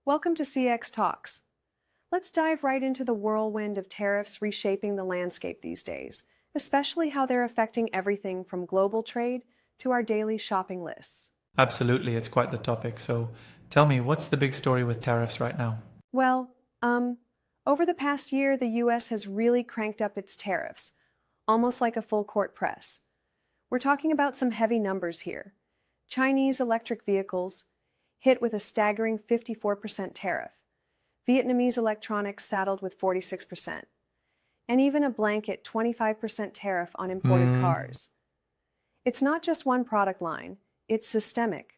Welcome to CX Talks. Let's dive right into the whirlwind of tariffs reshaping the landscape these days, especially how they're affecting everything from global trade to our daily shopping lists. Absolutely, it's quite the topic. So tell me, what's the big story with tariffs right now? Well, over the past year, the US has really cranked up its tariffs, almost like a full court press. We're talking about some heavy numbers here. Chinese electric vehicles hit with a staggering 54% tariff, Vietnamese electronics saddled with 46%, and even a blanket 25% tariff on imported Hmm. cars. It's not just one product line, it's systemic,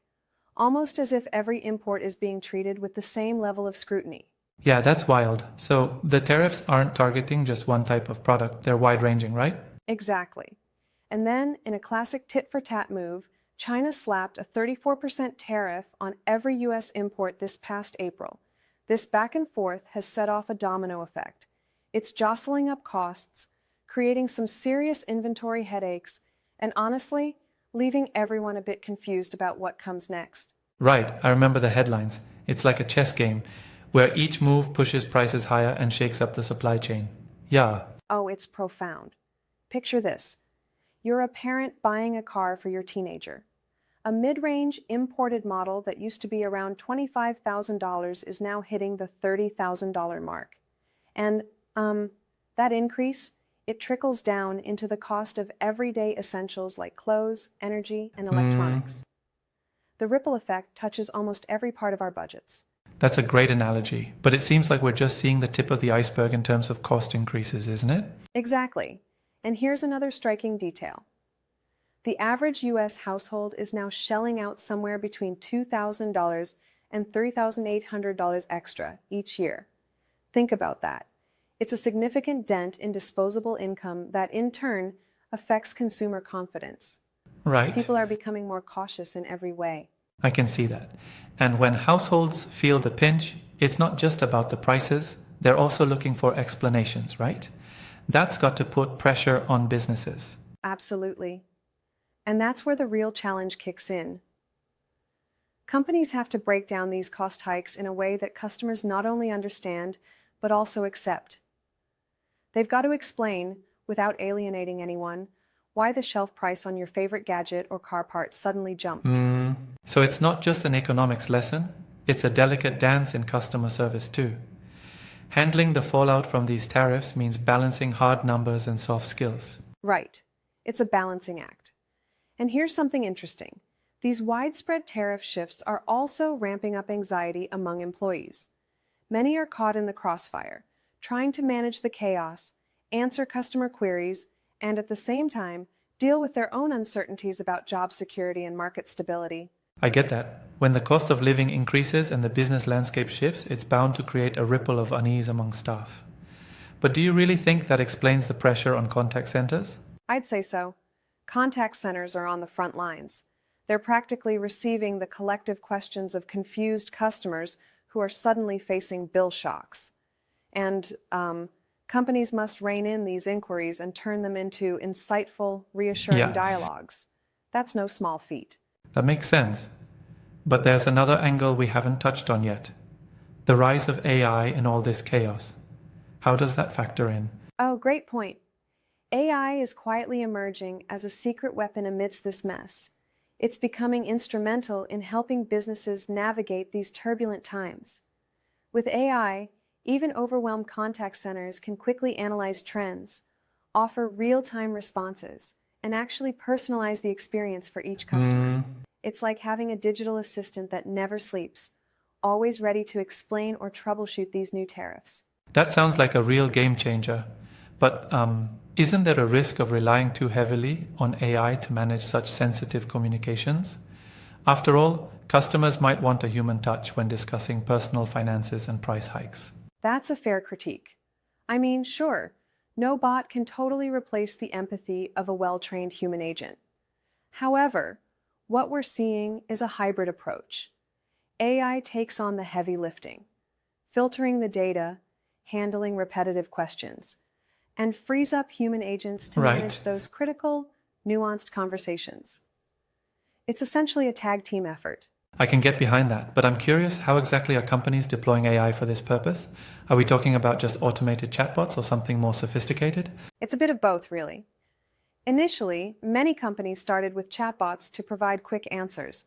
almost as if every import is being treated with the same level of scrutiny. Yeah, that's wild. So the tariffs aren't targeting just one type of product, they're wide ranging, right? Exactly. And then, in a classic tit for tat move, China slapped a 34% tariff on every US import this past April. This back and forth has set off a domino effect. It's jostling up costs, creating some serious inventory headaches, and honestly, leaving everyone a bit confused about what comes next. Right, I remember the headlines. It's like a chess game where each move pushes prices higher and shakes up the supply chain. Yeah, Oh, it's profound. Picture this. You're a parent buying a car for your teenager. A mid-range imported model that used to be around $25,000 is now hitting the $30,000 mark. And that increase, it trickles down into the cost of everyday essentials like clothes, energy, and electronics. The ripple effect touches almost every part of our budgets. that's a great analogy. But it seems like we're just seeing the tip of the iceberg in terms of cost increases, isn't it? Exactly. And here's another striking detail. The average US household is now shelling out somewhere between $2,000 and $3,800 extra each year. Think about that. It's a significant dent in disposable income that in turn affects consumer confidence. Right. People are becoming more cautious in every way. I can see that. And when households feel the pinch, it's not just about the prices, they're also looking for explanations, right? That's got to put pressure on businesses. Absolutely. And that's where the real challenge kicks in. Companies have to break down these cost hikes in a way that customers not only understand, but also accept. They've got to explain, without alienating anyone, why the shelf price on your favorite gadget or car part suddenly jumped. So it's not just an economics lesson, it's a delicate dance in customer service too. Handling the fallout from these tariffs means balancing hard numbers and soft skills. Right. It's a balancing act. And here's something interesting. These widespread tariff shifts are also ramping up anxiety among employees. Many are caught in the crossfire, trying to manage the chaos, answer customer queries, and at the same time, deal with their own uncertainties about job security and market stability. I get that. When the cost of living increases and the business landscape shifts, it's bound to create a ripple of unease among staff. But do you really think that explains the pressure on contact centers? I'd say so. Contact centers are on the front lines. They're practically receiving the collective questions of confused customers who are suddenly facing bill shocks. And companies must rein in these inquiries and turn them into insightful, reassuring Yeah, dialogues. That's no small feat. that makes sense. But there's another angle we haven't touched on yet, the rise of AI in all this chaos. How does that factor in? Oh, great point. AI is quietly emerging as a secret weapon amidst this mess. It's becoming instrumental in helping businesses navigate these turbulent times. With AI, even overwhelmed contact centers can quickly analyze trends, offer real-time responses, and actually personalize the experience for each customer. It's like having a digital assistant that never sleeps, always ready to explain or troubleshoot these new tariffs. That sounds like a real game changer. But isn't there a risk of relying too heavily on AI to manage such sensitive communications? After all, customers might want a human touch when discussing personal finances and price hikes. That's a fair critique. I mean, sure, no bot can totally replace the empathy of a well-trained human agent. However, what we're seeing is a hybrid approach. AI takes on the heavy lifting, filtering the data, handling repetitive questions, and frees up human agents to Right. manage those critical, nuanced conversations. It's essentially a tag team effort. I can get behind that, but I'm curious, how exactly are companies deploying AI for this purpose? Are we talking about just automated chatbots or something more sophisticated? It's a bit of both, really. Initially, many companies started with chatbots to provide quick answers.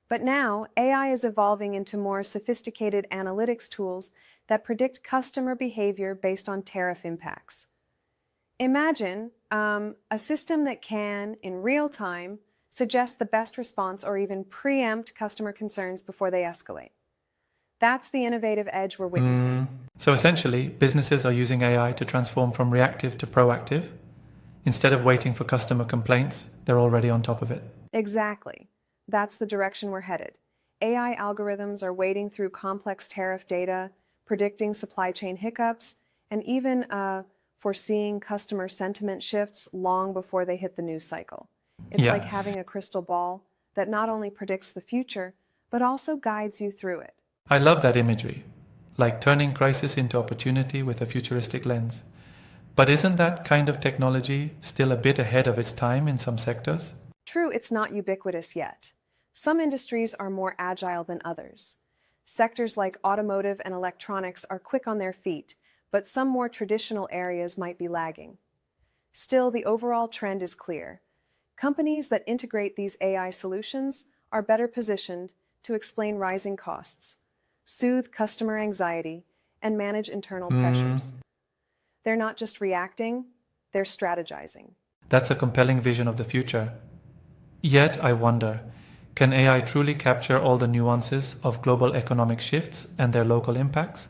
But now, AI is evolving into more sophisticated analytics tools that predict customer behavior based on tariff impacts. Imagine a system that can, in real time, suggest the best response or even preempt customer concerns before they escalate. That's the innovative edge we're witnessing. So essentially, businesses are using AI to transform from reactive to proactive. Instead of waiting for customer complaints, they're already on top of it. Exactly. That's the direction we're headed. AI algorithms are wading through complex tariff data, predicting supply chain hiccups, and even foreseeing customer sentiment shifts long before they hit the news cycle. It's like having a crystal ball that not only predicts the future, but also guides you through it. I love that imagery, like turning crisis into opportunity with a futuristic lens. But isn't that kind of technology still a bit ahead of its time in some sectors? True, it's not ubiquitous yet. Some industries are more agile than others. Sectors like automotive and electronics are quick on their feet, but some more traditional areas might be lagging. Still, the overall trend is clear. Companies that integrate these AI solutions are better positioned to explain rising costs, soothe customer anxiety, and manage internal pressures. They're not just reacting, they're strategizing. That's a compelling vision of the future. Yet, I wonder, can AI truly capture all the nuances of global economic shifts and their local impacts?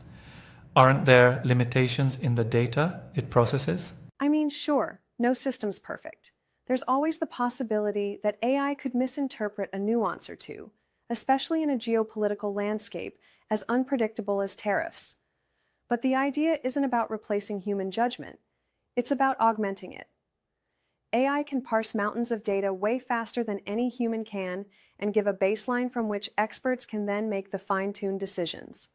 Aren't there limitations in the data it processes? I mean, sure, no system's perfect. There's always the possibility that AI could misinterpret a nuance or two, especially in a geopolitical landscape as unpredictable as tariffs. But the idea isn't about replacing human judgment. It's about augmenting it. AI can parse mountains of data way faster than any human can and give a baseline from which experts can then make the fine-tuned decisions.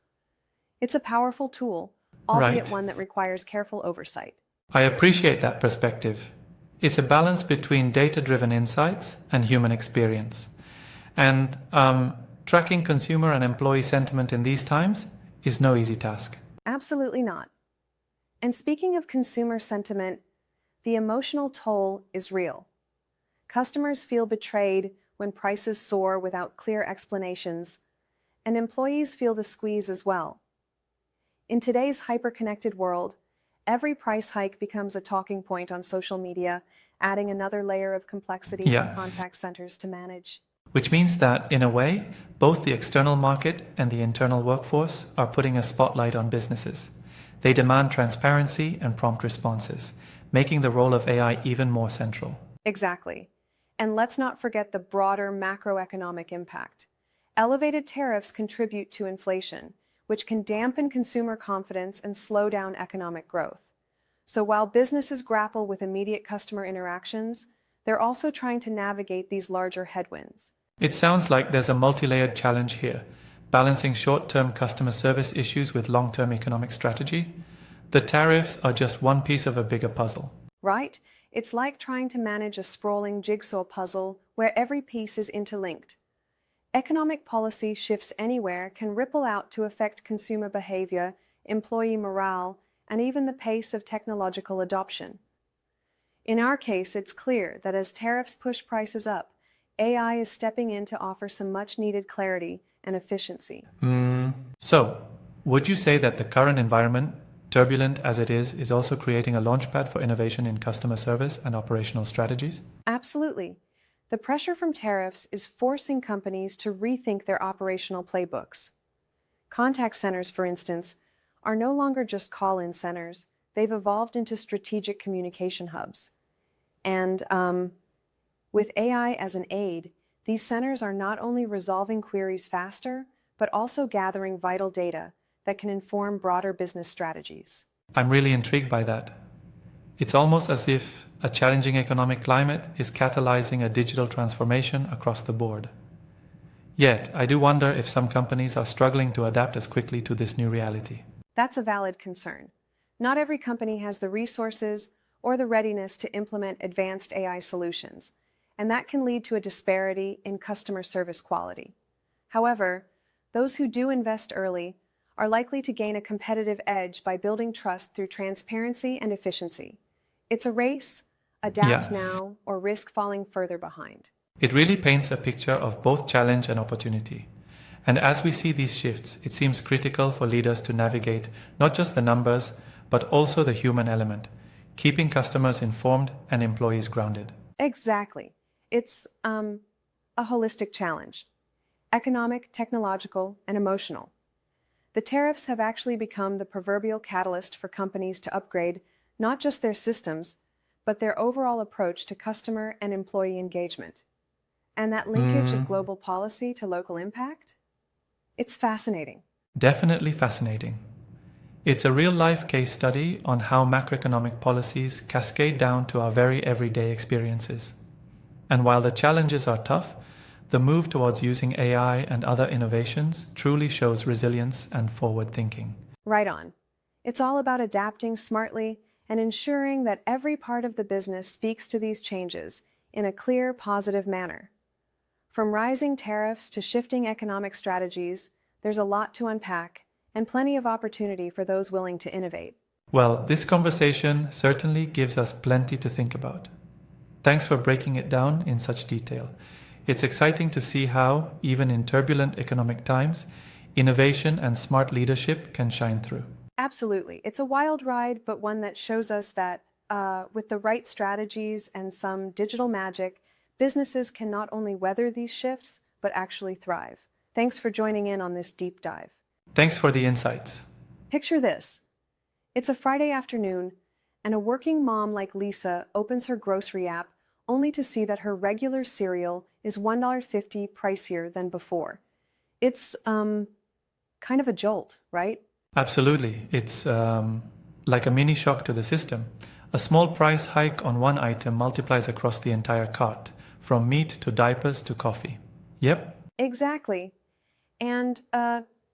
It's a powerful tool, albeit one that requires careful oversight. I appreciate that perspective. It's a balance between data-driven insights and human experience. And tracking consumer and employee sentiment in these times is no easy task. Absolutely not. And speaking of consumer sentiment, the emotional toll is real. Customers feel betrayed when prices soar without clear explanations, and employees feel the squeeze as well. In today's hyper-connected world, every price hike becomes a talking point on social media, adding another layer of complexity for contact centers to manage. Which means that, in a way, both the external market and the internal workforce are putting a spotlight on businesses. They demand transparency and prompt responses, making the role of AI even more central. Exactly. And let's not forget the broader macroeconomic impact. Elevated tariffs contribute to inflation, which can dampen consumer confidence and slow down economic growth. So while businesses grapple with immediate customer interactions, they're also trying to navigate these larger headwinds. It sounds like there's a multi-layered challenge here, balancing short-term customer service issues with long-term economic strategy. The tariffs are just one piece of a bigger puzzle. Right? It's like trying to manage a sprawling jigsaw puzzle where every piece is interlinked. Economic policy shifts anywhere can ripple out to affect consumer behavior, employee morale, and even the pace of technological adoption. In our case, it's clear that as tariffs push prices up, AI is stepping in to offer some much-needed clarity and efficiency. So, would you say that the current environment, turbulent as it is also creating a launchpad for innovation in customer service and operational strategies? Absolutely. The pressure from tariffs is forcing companies to rethink their operational playbooks. Contact centers, for instance, are no longer just call-in centers. They've evolved into strategic communication hubs. And with AI as an aid, these centers are not only resolving queries faster, but also gathering vital data that can inform broader business strategies. I'm really intrigued by that. It's almost as if a challenging economic climate is catalyzing a digital transformation across the board. Yet, I do wonder if some companies are struggling to adapt as quickly to this new reality. That's a valid concern. Not every company has the resources or the readiness to implement advanced AI solutions, and that can lead to a disparity in customer service quality. However, those who do invest early are likely to gain a competitive edge by building trust through transparency and efficiency. It's a race, adapt Yeah, now, or risk falling further behind. it really paints a picture of both challenge and opportunity. And as we see these shifts, it seems critical for leaders to navigate not just the numbers, but also the human element, keeping customers informed and employees grounded. Exactly. It's a holistic challenge: economic, technological, and emotional. The tariffs have actually become the proverbial catalyst for companies to upgrade not just their systems, but their overall approach to customer and employee engagement. And that linkage of global policy to local impact? It's fascinating. Definitely fascinating. It's a real life case study on how macroeconomic policies cascade down to our very everyday experiences. And while the challenges are tough, the move towards using AI and other innovations truly shows resilience and forward thinking. Right on. It's all about adapting smartly and ensuring that every part of the business speaks to these changes in a clear, positive manner. From rising tariffs to shifting economic strategies, there's a lot to unpack and plenty of opportunity for those willing to innovate. Well, this conversation certainly gives us plenty to think about. Thanks for breaking it down in such detail. It's exciting to see how, even in turbulent economic times, innovation and smart leadership can shine through. Absolutely. It's a wild ride, but one that shows us that with the right strategies and some digital magic, businesses can not only weather these shifts, but actually thrive. Thanks for joining in on this deep dive. Thanks for the insights. Picture this. It's a Friday afternoon, and a working mom like Lisa opens her grocery app only to see that her regular cereal is $1.50 pricier than before. It's kind of a jolt, right? Absolutely. It's like a mini shock to the system. A small price hike on one item multiplies across the entire cart, from meat to diapers to coffee. Yep. Exactly. And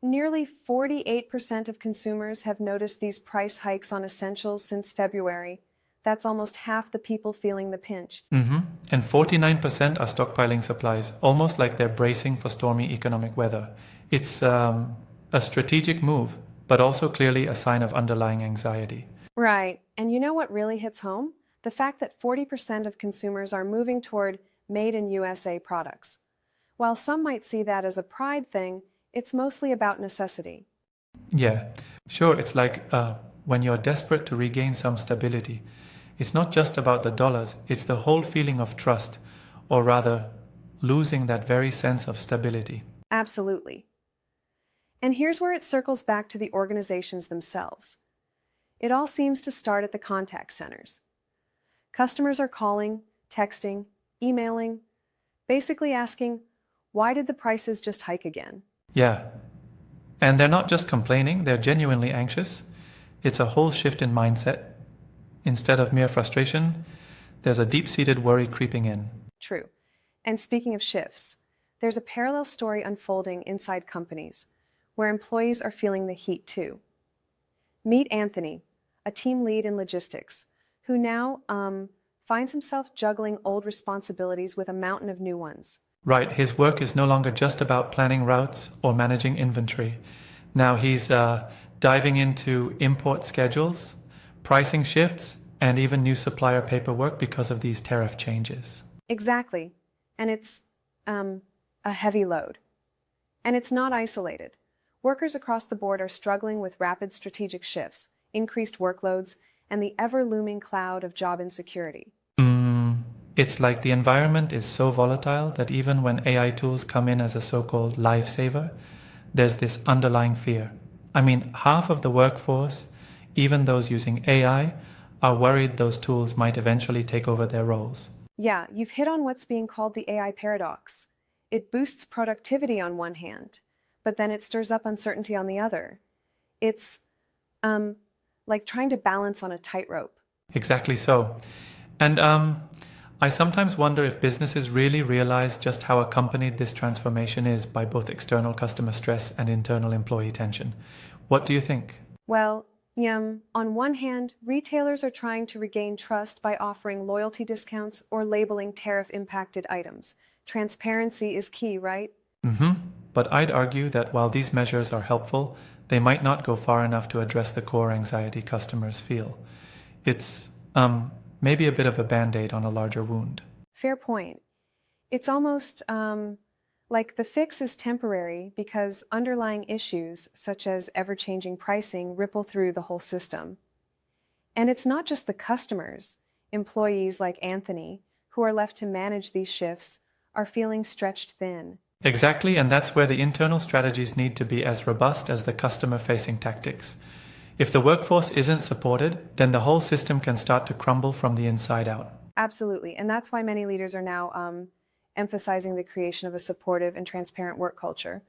nearly 48% of consumers have noticed these price hikes on essentials since February. That's almost half the people feeling the pinch. And 49% are stockpiling supplies, almost like they're bracing for stormy economic weather. It's a strategic move, but also clearly a sign of underlying anxiety. Right. And you know what really hits home? The fact that 40% of consumers are moving toward made in USA products. While some might see that as a pride thing, it's mostly about necessity. Yeah, sure, it's like when you're desperate to regain some stability. It's not just about the dollars, it's the whole feeling of trust, or rather, losing that very sense of stability. Absolutely. And here's where it circles back to the organizations themselves. It all seems to start at the contact centers. Customers are calling, texting, emailing, basically asking, why did the prices just hike again? Yeah, and they're not just complaining, they're genuinely anxious. It's a whole shift in mindset. Instead of mere frustration, there's a deep-seated worry creeping in. True. And speaking of shifts, there's a parallel story unfolding inside companies where employees are feeling the heat too. Meet Anthony, a team lead in logistics, who now finds himself juggling old responsibilities with a mountain of new ones. Right, his work is no longer just about planning routes or managing inventory. Now he's diving into import schedules, pricing shifts, and even new supplier paperwork because of these tariff changes. Exactly. And it's a heavy load. And it's not isolated. Workers across the board are struggling with rapid strategic shifts, increased workloads, and the ever-looming cloud of job insecurity. It's like the environment is so volatile that even when AI tools come in as a so-called lifesaver, there's this underlying fear. I mean, half of the workforce, even those using AI, are worried those tools might eventually take over their roles. Yeah, you've hit on what's being called the AI paradox. It boosts productivity on one hand, but then it stirs up uncertainty on the other. It's like trying to balance on a tightrope. Exactly so. And I sometimes wonder if businesses really realize just how accompanied this transformation is by both external customer stress and internal employee tension. What do you think? Well, on one hand, retailers are trying to regain trust by offering loyalty discounts or labeling tariff-impacted items. Transparency is key, right? but I'd argue that while these measures are helpful, they might not go far enough to address the core anxiety customers feel. It's maybe a bit of a band-aid on a larger wound. Fair point. It's almost like the fix is temporary because underlying issues, such as ever-changing pricing, ripple through the whole system. And it's not just the customers. Employees like Anthony, who are left to manage these shifts, are feeling stretched thin. Exactly, and that's where the internal strategies need to be as robust as the customer-facing tactics. If the workforce isn't supported, then the whole system can start to crumble from the inside out. Absolutely, and that's why many leaders are now emphasizing the creation of a supportive and transparent work culture.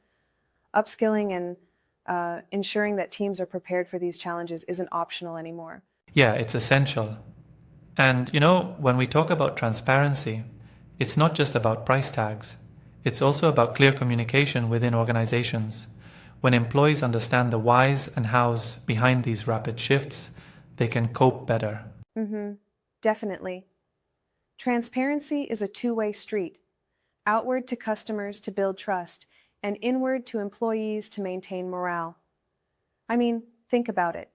Upskilling and ensuring that teams are prepared for these challenges isn't optional anymore. Yeah, it's essential. And when we talk about transparency, it's not just about price tags. It's also about clear communication within organizations. When employees understand the whys and hows behind these rapid shifts, they can cope better. Definitely. Transparency is a two-way street. Outward to customers to build trust, and inward to employees to maintain morale. I mean, think about it.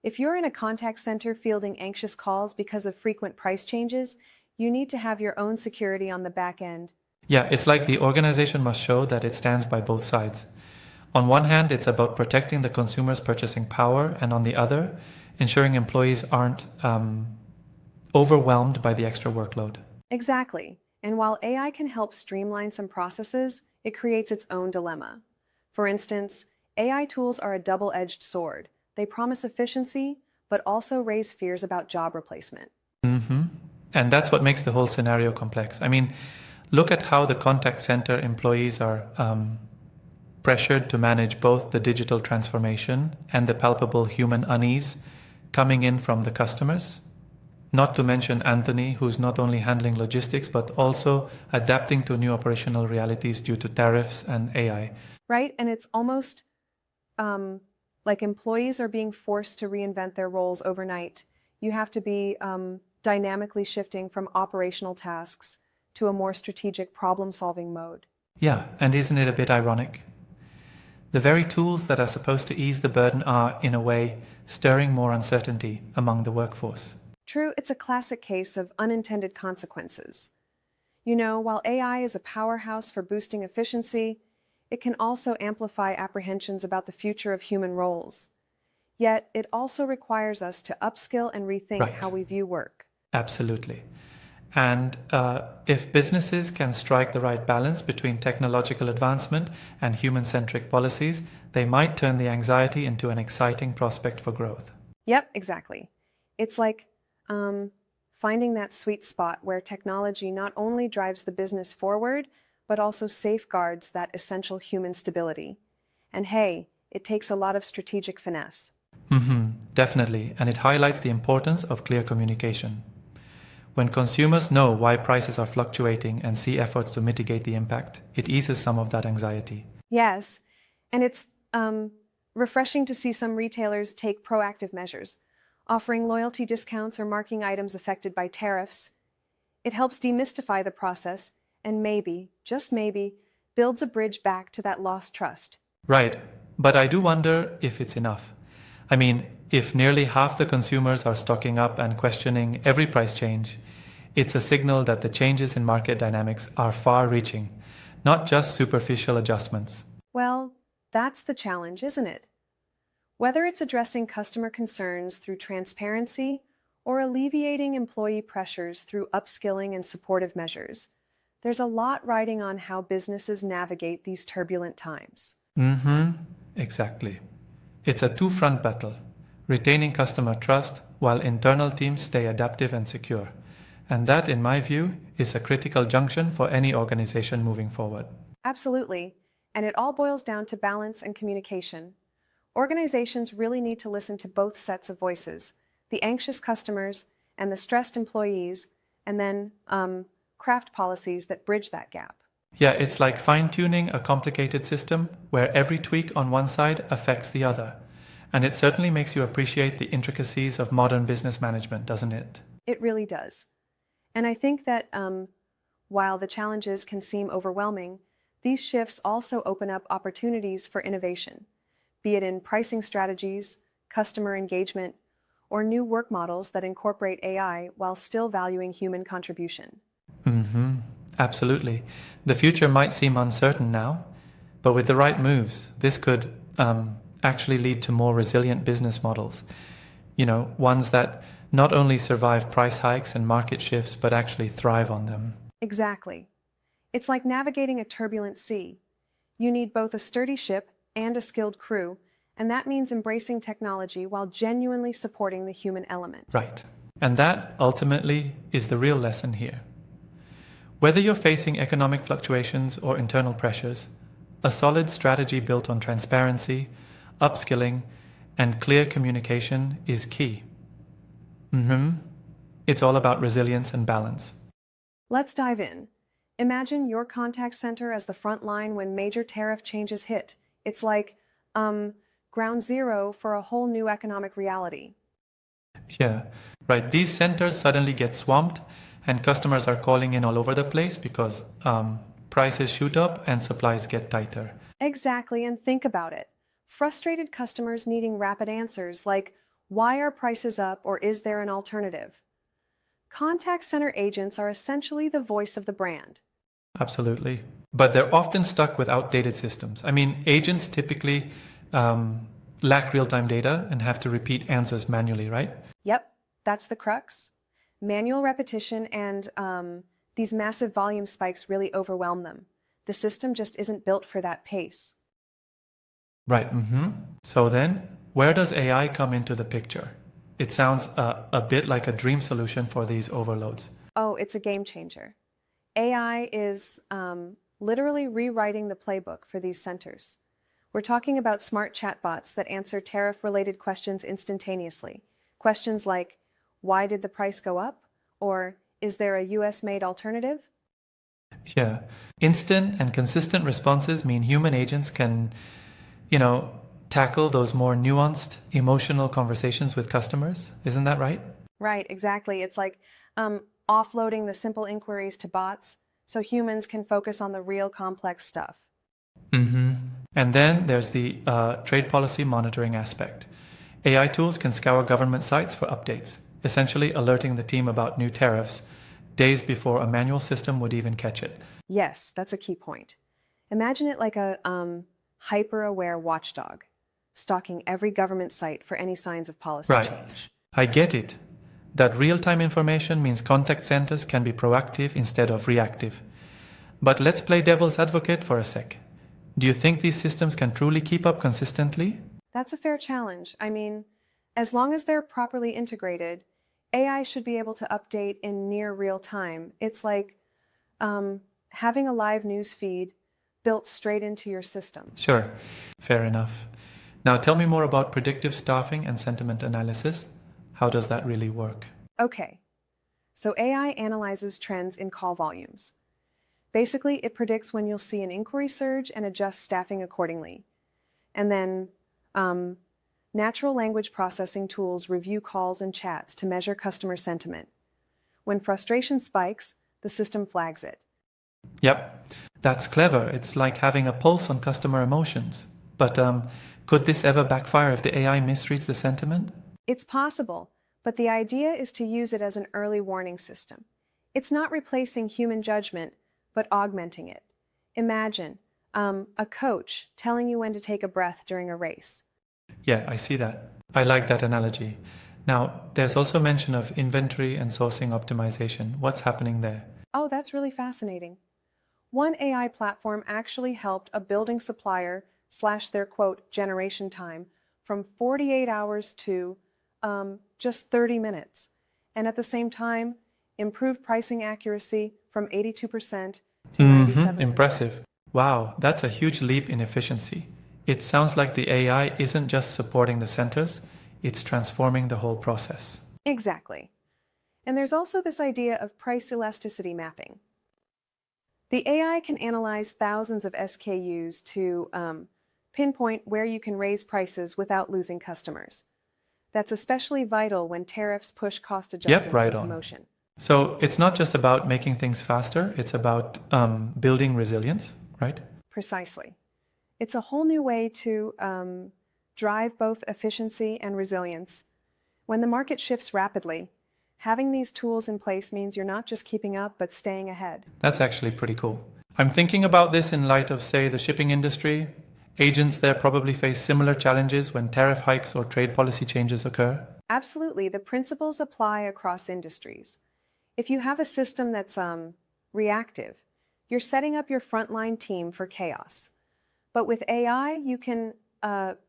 If you're in a contact center fielding anxious calls because of frequent price changes, you need to have your own security on the back end. Yeah, it's like the organization must show that it stands by both sides. On one hand, it's about protecting the consumer's purchasing power, and on the other, ensuring employees aren't overwhelmed by the extra workload. Exactly. And while AI can help streamline some processes, it creates its own dilemma. For instance, AI tools are a double-edged sword. They promise efficiency, but also raise fears about job replacement. And that's what makes the whole scenario complex. I mean, look at how the contact center employees are pressured to manage both the digital transformation and the palpable human unease coming in from the customers. Not to mention Anthony, who's not only handling logistics, but also adapting to new operational realities due to tariffs and AI. Right? And it's almost like employees are being forced to reinvent their roles overnight. You have to be dynamically shifting from operational tasks to a more strategic problem-solving mode. Yeah, and isn't it a bit ironic? The very tools that are supposed to ease the burden are, in a way, stirring more uncertainty among the workforce. True, it's a classic case of unintended consequences. While AI is a powerhouse for boosting efficiency, it can also amplify apprehensions about the future of human roles. Yet, it also requires us to upskill and rethink how we view work. Absolutely. And if businesses can strike the right balance between technological advancement and human-centric policies, they might turn the anxiety into an exciting prospect for growth. Yep, exactly. It's like finding that sweet spot where technology not only drives the business forward, but also safeguards that essential human stability. And hey, it takes a lot of strategic finesse. Definitely, and it highlights the importance of clear communication. When consumers know why prices are fluctuating and see efforts to mitigate the impact, it eases some of that anxiety. Yes, and it's refreshing to see some retailers take proactive measures, offering loyalty discounts or marking items affected by tariffs. It helps demystify the process and maybe, just maybe, builds a bridge back to that lost trust. Right, but I do wonder if it's enough. I mean, if nearly half the consumers are stocking up and questioning every price change, it's a signal that the changes in market dynamics are far-reaching, not just superficial adjustments. Well, that's the challenge, isn't it? Whether it's addressing customer concerns through transparency or alleviating employee pressures through upskilling and supportive measures, there's a lot riding on how businesses navigate these turbulent times. Exactly. It's a two-front battle, retaining customer trust while internal teams stay adaptive and secure. And that, in my view, is a critical junction for any organization moving forward. Absolutely. And it all boils down to balance and communication. Organizations really need to listen to both sets of voices, the anxious customers and the stressed employees, and then craft policies that bridge that gap. Yeah, it's like fine-tuning a complicated system where every tweak on one side affects the other. And it certainly makes you appreciate the intricacies of modern business management, doesn't it? It really does. And I think that while the challenges can seem overwhelming, These shifts also open up opportunities for innovation, be it in pricing strategies, customer engagement, or new work models that incorporate AI while still valuing human contribution. Mm-hmm. Absolutely. The future might seem uncertain now, but with the right moves, this could actually lead to more resilient business models. Ones that not only survive price hikes and market shifts, but actually thrive on them. Exactly. It's like navigating a turbulent sea. You need both a sturdy ship and a skilled crew, and that means embracing technology while genuinely supporting the human element. Right. And that ultimately is the real lesson here. Whether you're facing economic fluctuations or internal pressures, a solid strategy built on transparency, upskilling, and clear communication is key. It's all about resilience and balance. Let's dive in. Imagine your contact center as the front line when major tariff changes hit. It's like, ground zero for a whole new economic reality. Yeah, right. These centers suddenly get swamped, and customers are calling in all over the place because prices shoot up and supplies get tighter. Exactly, and think about it. Frustrated customers needing rapid answers like, why are prices up or is there an alternative? Contact center agents are essentially the voice of the brand. Absolutely. But they're often stuck with outdated systems. I mean, agents typically lack real-time data and have to repeat answers manually, right? Yep, that's the crux. Manual repetition and these massive volume spikes really overwhelm them. The system just isn't built for that pace. Right. So then, where does AI come into the picture? It sounds a bit like a dream solution for these overloads. Oh, it's a game changer. AI is literally rewriting the playbook for these centers. We're talking about smart chatbots that answer tariff-related questions instantaneously. Questions like, why did the price go up? Or, is there a US-made alternative? Yeah. Instant and consistent responses mean human agents can, tackle those more nuanced, emotional conversations with customers. Isn't that right? Right, exactly. It's like offloading the simple inquiries to bots so humans can focus on the real complex stuff. And then there's the trade policy monitoring aspect. AI tools can scour government sites for updates, essentially alerting the team about new tariffs days before a manual system would even catch it. Yes, that's a key point. Imagine it like a hyper-aware watchdog, stalking every government site for any signs of policy change. I get it. That real-time information means contact centers can be proactive instead of reactive. But let's play devil's advocate for a sec. Do you think these systems can truly keep up consistently? That's a fair challenge. I mean, as long as they're properly integrated, AI should be able to update in near real time. It's like having a live news feed built straight into your system. Sure, fair enough. Now tell me more about predictive staffing and sentiment analysis. How does that really work? Okay, so AI analyzes trends in call volumes. Basically, it predicts when you'll see an inquiry surge and adjusts staffing accordingly. And then, natural language processing tools review calls and chats to measure customer sentiment. When frustration spikes, the system flags it. Yep, that's clever. It's like having a pulse on customer emotions. But could this ever backfire if the AI misreads the sentiment? It's possible, but the idea is to use it as an early warning system. It's not replacing human judgment, but augmenting it. Imagine a coach telling you when to take a breath during a race. Yeah, I see that. I like that analogy. Now, there's also mention of inventory and sourcing optimization. What's happening there? Oh, that's really fascinating. One AI platform actually helped a building supplier slash their quote generation time from 48 hours to just 30 minutes. And at the same time, improved pricing accuracy from 82% to 97%. Impressive. Wow, that's a huge leap in efficiency. It sounds like the AI isn't just supporting the centers, it's transforming the whole process. Exactly. And there's also this idea of price elasticity mapping. The AI can analyze thousands of SKUs to pinpoint where you can raise prices without losing customers. That's especially vital when tariffs push cost adjustments into motion. So it's not just about making things faster, it's about building resilience, right? Precisely. It's a whole new way to drive both efficiency and resilience. When the market shifts rapidly, having these tools in place means you're not just keeping up, but staying ahead. That's actually pretty cool. I'm thinking about this in light of, say, the shipping industry. Agents there probably face similar challenges when tariff hikes or trade policy changes occur. Absolutely, the principles apply across industries. If you have a system that's reactive, you're setting up your frontline team for chaos. But with AI, you can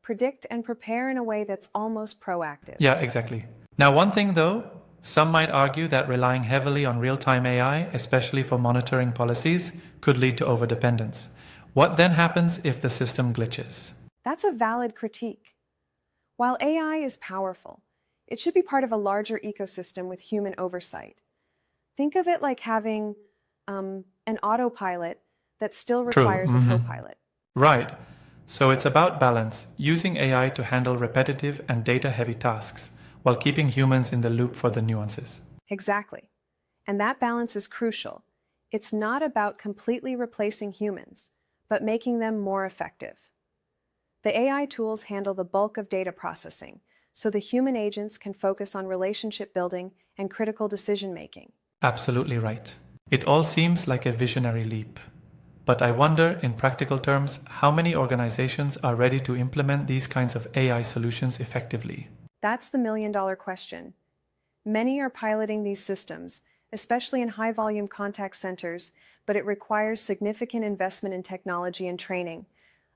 predict and prepare in a way that's almost proactive. Yeah, exactly. Now, one thing though, some might argue that relying heavily on real-time AI, especially for monitoring policies, could lead to overdependence. What then happens if the system glitches? That's a valid critique. While AI is powerful, it should be part of a larger ecosystem with human oversight. Think of it like having an autopilot that still requires a co-pilot. Right. So it's about balance, using AI to handle repetitive and data-heavy tasks, while keeping humans in the loop for the nuances. Exactly. And that balance is crucial. It's not about completely replacing humans, but making them more effective. The AI tools handle the bulk of data processing, so the human agents can focus on relationship building and critical decision-making. Absolutely right. It all seems like a visionary leap. But I wonder, in practical terms, how many organizations are ready to implement these kinds of AI solutions effectively? That's the million-dollar question. Many are piloting these systems, especially in high-volume contact centers, but it requires significant investment in technology and training.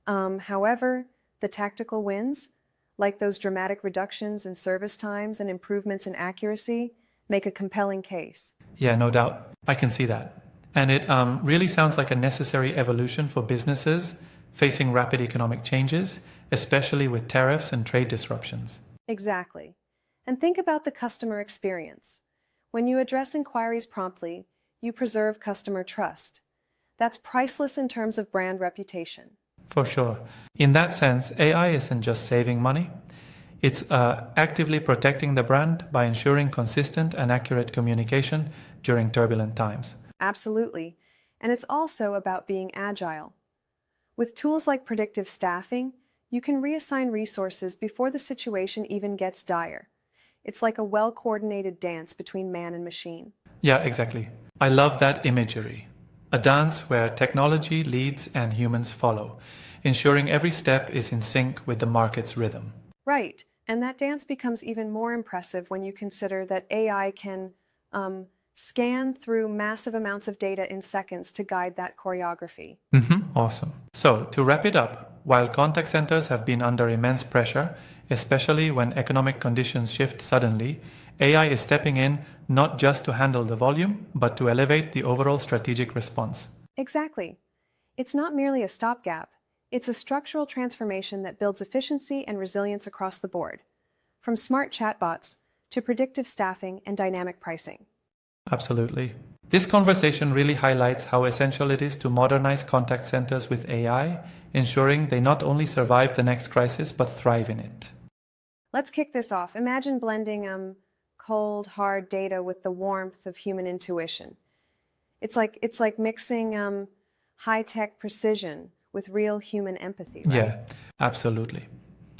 However, the tactical wins, like those dramatic reductions in service times and improvements in accuracy, make a compelling case. Yeah, no doubt. I can see that. And it really sounds like a necessary evolution for businesses facing rapid economic changes, especially with tariffs and trade disruptions. Exactly. And think about the customer experience. When you address inquiries promptly, you preserve customer trust. That's priceless in terms of brand reputation. For sure. In that sense, AI isn't just saving money. It's actively protecting the brand by ensuring consistent and accurate communication during turbulent times. Absolutely. And it's also about being agile. With tools like predictive staffing, you can reassign resources before the situation even gets dire. It's like a well-coordinated dance between man and machine. Yeah, exactly. I love that imagery. A dance where technology leads and humans follow, ensuring every step is in sync with the market's rhythm. Right. And that dance becomes even more impressive when you consider that AI can scan through massive amounts of data in seconds to guide that choreography. Awesome. So, to wrap it up, while contact centers have been under immense pressure, especially when economic conditions shift suddenly, AI is stepping in not just to handle the volume, but to elevate the overall strategic response. Exactly. It's not merely a stopgap. It's a structural transformation that builds efficiency and resilience across the board, from smart chatbots to predictive staffing and dynamic pricing. Absolutely. This conversation really highlights how essential it is to modernize contact centers with AI, ensuring they not only survive the next crisis, but thrive in it. Let's kick this off. Imagine blending cold, hard data with the warmth of human intuition. It's like mixing high-tech precision with real human empathy, right? Yeah, absolutely.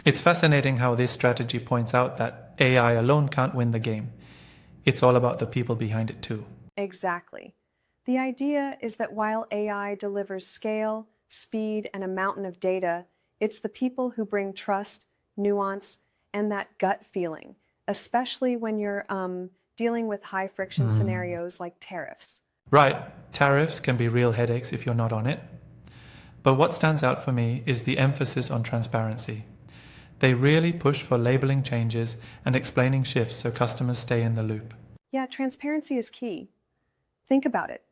It's fascinating how this strategy points out that AI alone can't win the game. It's all about the people behind it too. Exactly. The idea is that while AI delivers scale, speed, and a mountain of data, it's the people who bring trust, nuance, and that gut feeling, especially when you're dealing with high-friction scenarios like tariffs. Right, tariffs can be real headaches if you're not on it. But what stands out for me is the emphasis on transparency. They really push for labeling changes and explaining shifts so customers stay in the loop. Yeah, transparency is key. Think about it.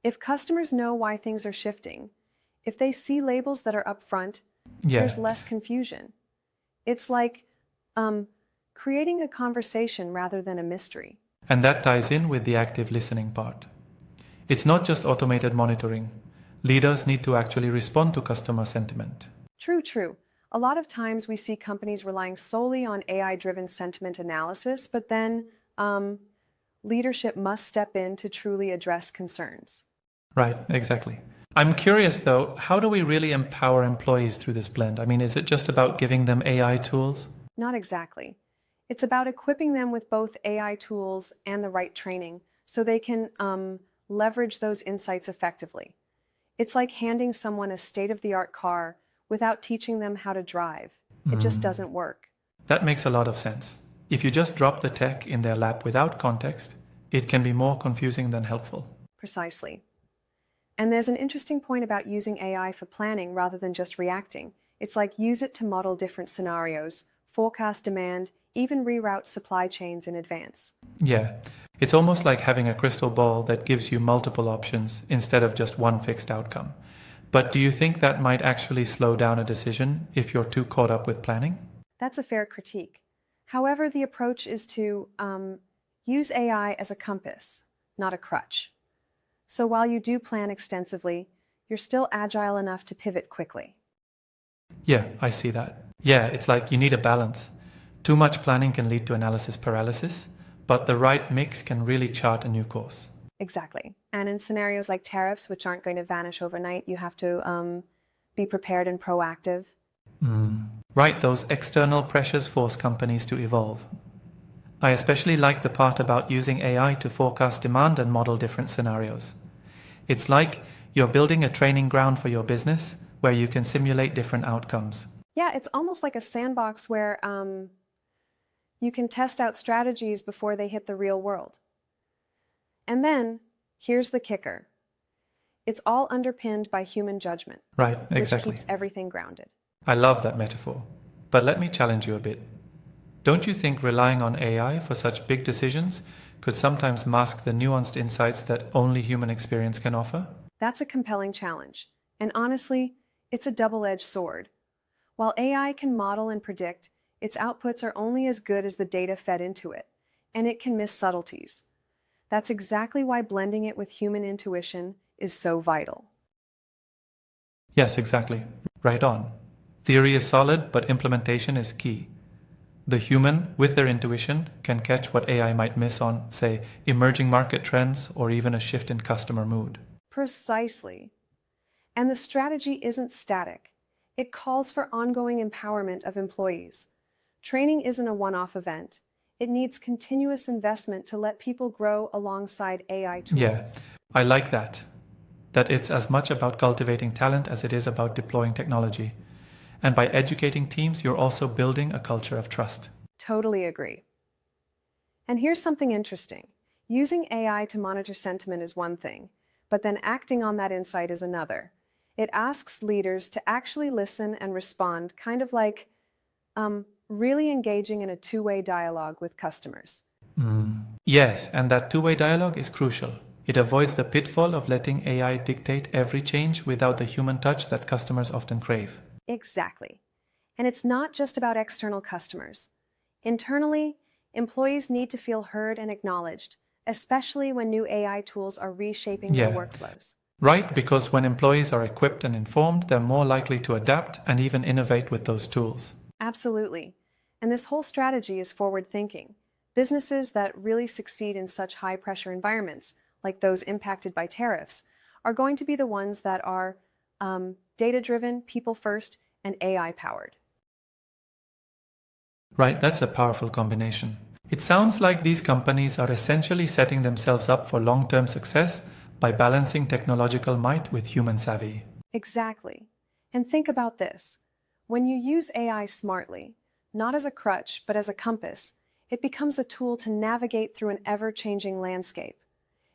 If customers know why things are shifting, if they see labels that are upfront, there's less confusion. It's like creating a conversation rather than a mystery. And that ties in with the active listening part. It's not just automated monitoring. Leaders need to actually respond to customer sentiment. True. A lot of times we see companies relying solely on AI-driven sentiment analysis, but then leadership must step in to truly address concerns. Right, exactly. I'm curious though, how do we really empower employees through this blend? I mean, is it just about giving them AI tools? Not exactly. It's about equipping them with both AI tools and the right training so they can leverage those insights effectively. It's like handing someone a state-of-the-art car without teaching them how to drive. It just doesn't work. That makes a lot of sense. If you just drop the tech in their lap without context, it can be more confusing than helpful. Precisely. And there's an interesting point about using AI for planning rather than just reacting. It's like use it to model different scenarios, forecast demand, even reroute supply chains in advance. Yeah, it's almost like having a crystal ball that gives you multiple options instead of just one fixed outcome. But do you think that might actually slow down a decision if you're too caught up with planning? That's a fair critique. However, the approach is to use AI as a compass, not a crutch. So while you do plan extensively, you're still agile enough to pivot quickly. Yeah, I see that. Yeah, it's like you need a balance. Too much planning can lead to analysis paralysis, but the right mix can really chart a new course. Exactly. And in scenarios like tariffs, which aren't going to vanish overnight, you have to be prepared and proactive. Right, those external pressures force companies to evolve. I especially like the part about using AI to forecast demand and model different scenarios. It's like you're building a training ground for your business where you can simulate different outcomes. Yeah, it's almost like a sandbox where you can test out strategies before they hit the real world. And then, here's the kicker. It's all underpinned by human judgment, Right, exactly. which keeps everything grounded. I love that metaphor. But let me challenge you a bit. Don't you think relying on AI for such big decisions could sometimes mask the nuanced insights that only human experience can offer? That's a compelling challenge. And honestly, it's a double-edged sword. While AI can model and predict, its outputs are only as good as the data fed into it, and it can miss subtleties. That's exactly why blending it with human intuition is so vital. Yes, exactly. Right on. Theory is solid, but implementation is key. The human, with their intuition, can catch what AI might miss on, say, emerging market trends or even a shift in customer mood. Precisely. And the strategy isn't static. It calls for ongoing empowerment of employees. Training isn't a one-off event. It needs continuous investment to let people grow alongside AI tools. Yeah, I like that. That it's as much about cultivating talent as it is about deploying technology. And by educating teams, you're also building a culture of trust. Totally agree. And here's something interesting. Using AI to monitor sentiment is one thing, but then acting on that insight is another. It asks leaders to actually listen and respond, kind of like really engaging in a two-way dialogue with customers. Yes, and that two-way dialogue is crucial. It avoids the pitfall of letting AI dictate every change without the human touch that customers often crave. Exactly. And it's not just about external customers. Internally, employees need to feel heard and acknowledged, especially when new AI tools are reshaping their workflows. Right, because when employees are equipped and informed, they're more likely to adapt and even innovate with those tools. Absolutely. And this whole strategy is forward-thinking. Businesses that really succeed in such high-pressure environments, like those impacted by tariffs, are going to be the ones that are data-driven, people-first, and AI-powered. Right, that's a powerful combination. It sounds like these companies are essentially setting themselves up for long-term success by balancing technological might with human savvy. Exactly. And think about this. When you use AI smartly, not as a crutch, but as a compass, it becomes a tool to navigate through an ever-changing landscape.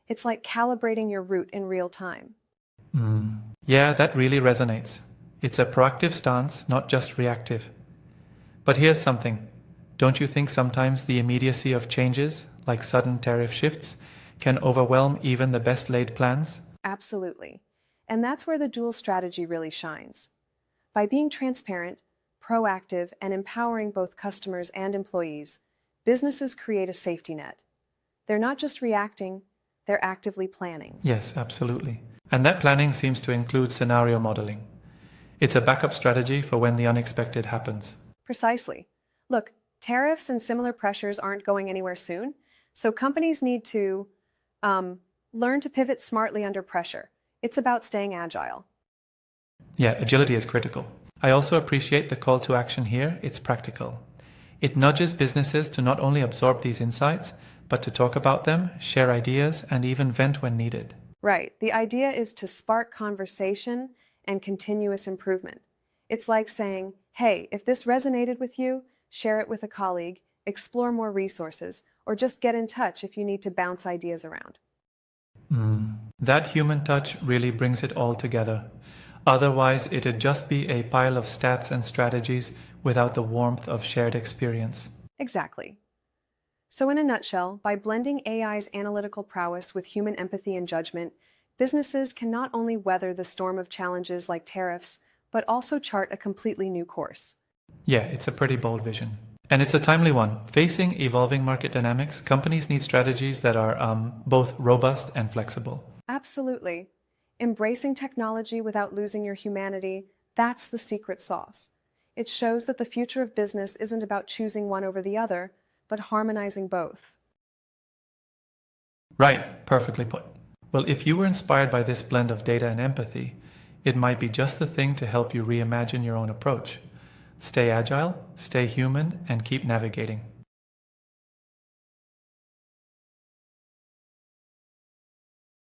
It's like calibrating your route in real time. Yeah, that really resonates. It's a proactive stance, not just reactive. But here's something. Don't you think sometimes the immediacy of changes, like sudden tariff shifts, can overwhelm even the best laid plans? Absolutely. And that's where the dual strategy really shines. By being transparent, proactive, and empowering both customers and employees, businesses create a safety net. They're not just reacting, they're actively planning. Yes, absolutely. And that planning seems to include scenario modeling. It's a backup strategy for when the unexpected happens. Precisely. Look, tariffs and similar pressures aren't going anywhere soon, so companies need to learn to pivot smartly under pressure. It's about staying agile. Yeah, agility is critical. I also appreciate the call to action here. It's practical. It nudges businesses to not only absorb these insights, but to talk about them, share ideas, and even vent when needed. Right. The idea is to spark conversation and continuous improvement. It's like saying, hey, if this resonated with you, share it with a colleague, explore more resources, or just get in touch if you need to bounce ideas around. That human touch really brings it all together. Otherwise, it'd just be a pile of stats and strategies without the warmth of shared experience. Exactly. So, in a nutshell, by blending AI's analytical prowess with human empathy and judgment, businesses can not only weather the storm of challenges like tariffs, but also chart a completely new course. Yeah, it's a pretty bold vision. And it's a timely one. Facing evolving market dynamics, companies need strategies that are both robust and flexible. Absolutely. Embracing technology without losing your humanity, that's the secret sauce. It shows that the future of business isn't about choosing one over the other, but harmonizing both. Right, perfectly put. Well, if you were inspired by this blend of data and empathy, it might be just the thing to help you reimagine your own approach. Stay agile, stay human, and keep navigating.